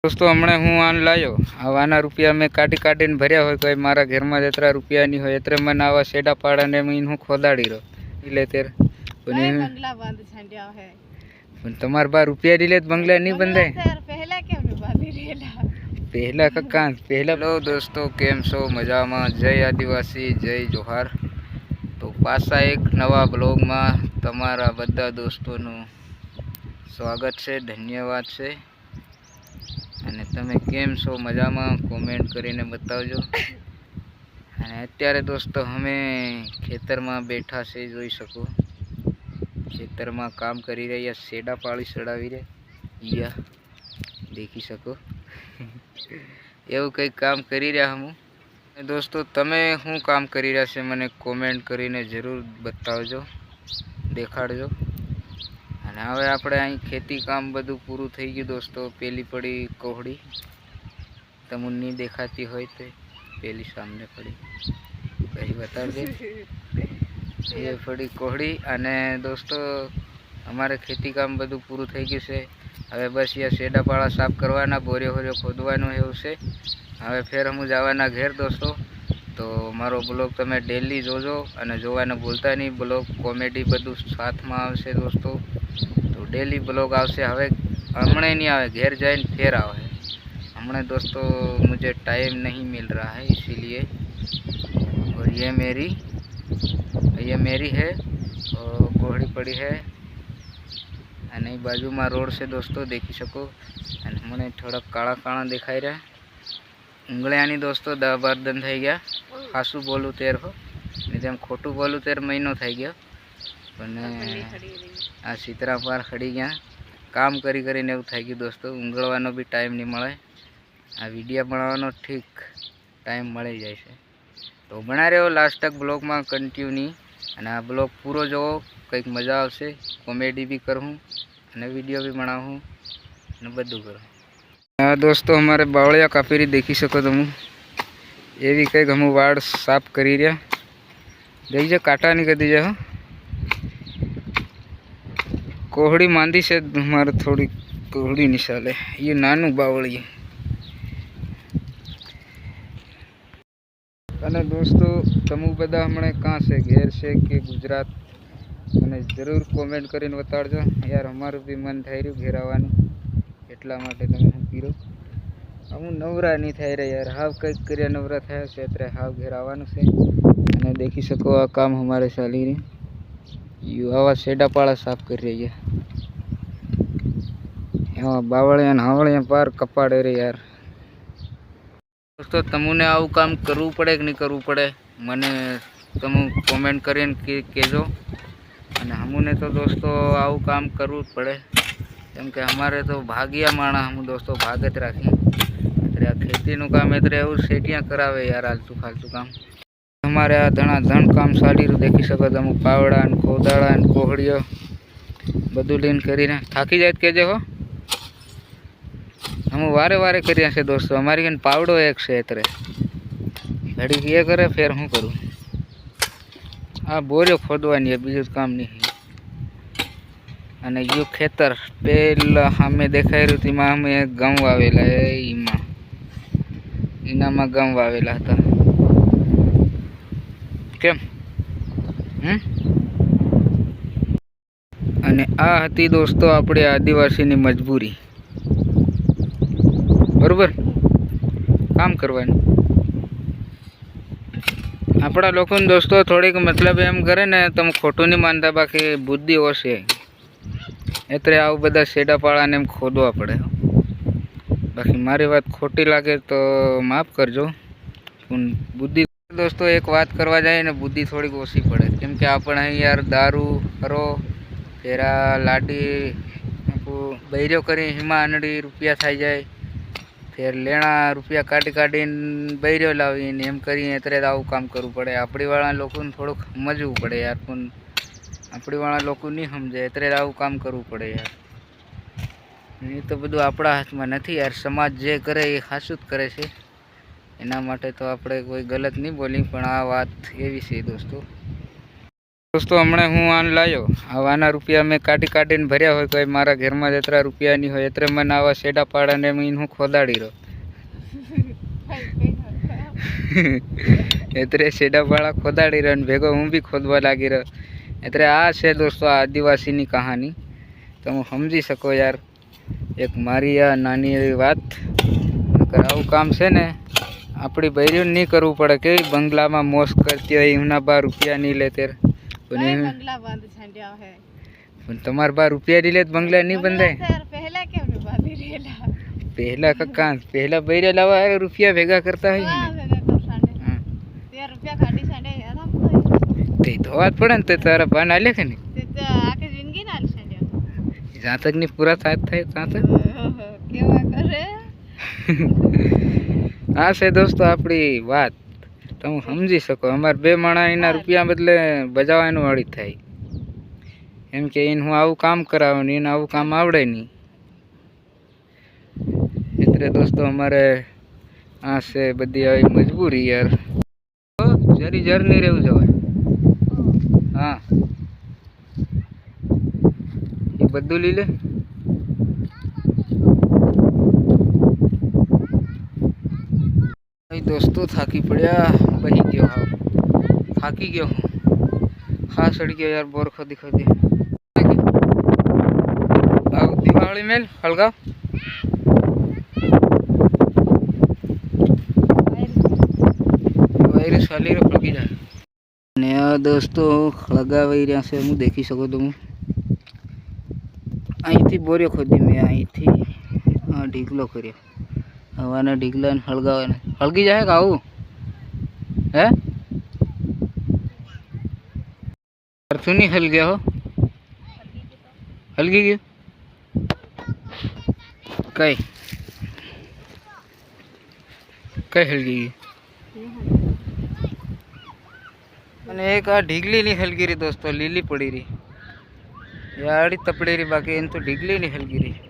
दोस्तों हमने हूँ आन लायो अब आना रुपया मैं काटी भर्या हो कोई मारा घर में जतरा रुपया नहीं हो एतरे मन आवा सेडा पाड़ा ने मैं हूँ खोदाड़ी रो ले तेर बंगला बंद छंडिया है पण तमार बा रुपया दिले बंगला नहीं बंदे पहला क्यों नहीं बांधी रेला पहला का कान पहला। हेलो दोस्तों केम छो मजा में जय आदिवासी जय जोहार। तो पासा एक नवा ब्लॉग में तमारा बधा दोस्तों स्वागत है धन्यवाद है અને તમે કેમ છો મજામાં કોમેન્ટ કરીને બતાવજો। અને અત્યારે દોસ્તો અમે ખેતરમાં બેઠા છે જોઈ શકો ખેતરમાં કામ કરી રહ્યા શેડા પાળી ચડાવી રહ્યા દેખી શકો એવું કંઈક કામ કરી રહ્યા હું દોસ્તો તમે શું કામ કરી રહ્યા છે મને કોમેન્ટ કરીને જરૂર બતાવજો દેખાડજો। અને હવે આપણે અહીં ખેતી કામ બધું પૂરું થઈ ગયું દોસ્તો। પેલી પડી કોહડી તમને નહીં દેખાતી હોય તો પેલી સામે પડી કઈ બતાવજે એ પડી કોહડી। અને દોસ્તો અમારે ખેતી કામ બધું પૂરું થઈ ગયું છે હવે બસ યા શેડાપાળા સાફ કરવાના બોરિયો હોરિયો ખોદવાનું એવું છે। હવે ફેર હું જવાના ઘેર દોસ્તો। તો મારો બ્લોગ તમે ડેલી જોજો અને જોવાનું ભૂલતા નહીં। બ્લોગ કોમેડી બધું સાથમાં આવશે દોસ્તો। तो डेली ब्लॉग आवશે હવે हमने नहीं आवे घर जाए फिर आवे हमने दोस्तों मुझे टाइम नहीं मिल रहा है इसीलिए। और ये मेरी है और कोहड़ी पड़ी है અને बाजू में रोड से दोस्तों देखी सको। हमने थोड़ा काला काला दिखाई रहा उंगलियानी दोस्तों 10-12 दिन थी गया खासू बोलूँ तेर हो नहीं तेम खोटू बोलूँ तेर महीनो थी गया पण आ सीतरा पार खड़ी गया काम करी करीने एवं थी गयु दोस्तों। ऊँगळवानो भी टाइम नहीं मळे आ विडियो बनाववानो ठीक टाइम मळी जाय छे। तो बना रहो लास्ट तक ब्लॉग में कंटिन्यू अने आ ब्लॉग पूरो जोवो कंईक मजा आवशे। कॉमेडी भी करूँ अने विडियो भी बनाऊँ अने बधुं करूँ। हाँ दोस्तों हमारे बावळिया कापी देखी सको तुम एवी कंईक हम वाड़ साफ करी रह्या देखीए काटा नहीं कर दीजिए। हाँ कोहड़ी मांदी से हमारे थोड़ी कोहड़ी निशाले ये नानू बावड़ी। अने दोस्तों तमु बधा हमणे कहाँ से घेर से कि गुजरात अने जरूर कॉमेंट करीने बताड़जो यार हमारू भी मन थाई रह्युं घेर आववानुं एटला माटे तमे शुं कीधुं अमु नवरा नहीं थाई रह्या यार हाव कंईक कर्या नवरा थया छे अत्यारे हाव घेर आववानुं छे। अने देखी सको आ काम हमारे चाली रह्युं यू आवा शेडापाड़ा साफ कर रही है बावड़िया हावड़िया पार कपाड़े रे यार। दोस्तों तमुने आવું काम करવું પડે કે નહીં કરવું પડે મને તમે કોમેન્ટ કરીને કહેજો। અને હમુને તો દોસ્તો આવું કામ કરવું જ પડે કેમ કે અમારે તો ભાગ્યા માણા હું દોસ્તો ભાગત રાખી એટલે આ ખેતીનું કામ એટલે એવું શેટિયા કરાવે यार आलतू फालतू काम। हमारे आ धन काम चाली रह्युं देखी सको तमे पावड़ा ने कोदाड़ा ने कोहड़ियो बधुं लईने करीने थाकी जाए कहेजे हो हम वारे वारे करिया छे दोस्तों। अमारी कन पावड़ो एक छे एतरे घड़ी ये करे फिर हूँ करूँ आ बोरियो खोदवानी है बीजू काम नहीं है। अने यू खेतर पेला हमें देखाई रह्युं तीमां अमे घऊं वावेला ईनामां घऊं वावेला हता केम अने आ हती दोस्तों आपणी आदिवासीनी मजबूरी बरोबर काम करवानी अपना लोग दोस्तों थोड़ी मतलब एम करे ने तम खोटू नहीं मानता बाकी बुद्धि ओछी एतरे आव बधा शेडापाड़ा ने एम खोदवा पड़े। बाकी मारी बात खोटी लागे तो माफ करजो पण बुद्धि दोस्तों एक बात करवा जाए ने बुद्धि थोड़ी ओछी पड़े केम के आपण यार दारू करो फेरा लाडी बैरियो करी हिमा आनडी रुपया थाई जाए फिर लेना रुपया काटी बैरियो लावीने एम करीने अत्यारे आવું काम करવું પડે। આપણીવાળા લોકોને થોડુંક સમજવું પડે યાર પણ આપણીવાળા લોકો નહીં સમજે અત્યારે આવું કામ કરવું પડે યાર। એ તો બધું આપણા હાથમાં નથી યાર સમાજ જે કરે એ સાચું જ કરે છે એના માટે તો આપણે કોઈ ગલત નહીં બોલી પણ આ વાત એવી છે દોસ્તો। दोस्तों हमने हूँ आन लायो अब आना रुपया मैं काटी काटीने भर्या होय कोई मारा घर में जतरा रुपया नहीं होय एतरे मन आवा सेडा पाड़ा ने मैं हूँ खोदाड़ी रो एतरे सेडा पाड़ा खोदाड़ी रो भेगो हूँ भी खोदवा लागी रो एतरे आ छे दोस्तों आदिवासी नी कहानी તમે સમજી શકો યાર એક મારી આ નાની એવી વાત નકર આવું કામ છે ને આપણી બૈરીઓને નહીં કરવું પડે કેવી બંગલામાં મોસ કરતી હોય એમના બા રૂપિયા નહીં લે ત્યારે नहीं बंगला बंद छंडिया है પણ તમારા બા રૂપિયા નહીં લે તો બંગલા નહીં બંધાય सर पहला क्यों नहीं बांधी रेला પહેલા કક્કા પહેલા બૈરા લાવવા હારે રૂપિયા ભેગા કરતા હોય हां ને भैया कर छंडे હા 13 रुपया काटी छंडे यार हम તે ધોવા જ પડે ને તે તારા બા ના લે કે નહીં तो आके जिंदगी ना छंडिया જ્યાં તક નહીં પૂરા થાય ત્યાં તક केवा करे આ છે દોસ્તો આપણી વાત તમે સમજી શકો અમારે બે માણા એના રૂપિયા બદલે બજાવવાનું વાળી થાય એમ કે એને હું આવું કામ કરાવું ને એને આવું કામ આવડે નહીં એટલે દોસ્તો અમારે આ છે બધી આવી મજબૂરી યાર જરી જર નહીં રહેવું જવાય હા એ બધું લઈ લે दोस्तों थाकी पड़ा बही गयो हाँ थाकी गयो हूँ खास सड़ गया यार बोर खो दिखा दे दिवाली में हल्का वायरस वाली रे खड़की जाए नया दोस्तों खड़गा वही रहा से हूँ देखी सको तो हूँ अँ थी बोरियो खोदी मैं अँ थी हाँ ढीकलो करियो हवाना ढीकला हलगावा हलगी जाए का आવું હે અર્થું નહીં હલ ગયા હો હલગી ગયું કઈ કઈ હલગી ગઈ અને એક આ ઢીગલી નહીં હલગી રહી દોસ્તો લીલી પડી રહી યાર તપડી રહી બાકી એને તો ઢીગલી નહીં હલગી રહી